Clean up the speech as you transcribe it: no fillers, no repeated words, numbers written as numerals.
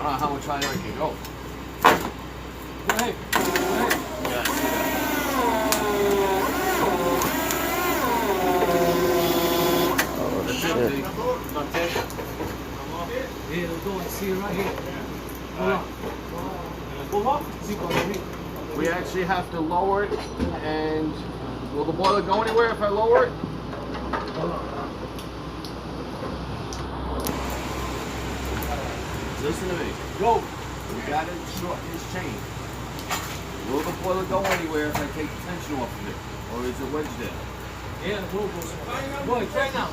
don't know how much higher I can go. Go ahead. Go ahead. Yeah, I see that. Oh That's shit. empty. Not taken. Here, let's go and see it right here. Hold on. See what We actually have to lower it, and will the boiler go anywhere if I lower it? Listen to me. Go. We gotta shorten this chain. Will the boiler go anywhere if I take the tension off of it? Or is it wedged there? Yeah, go. Go ahead, right now.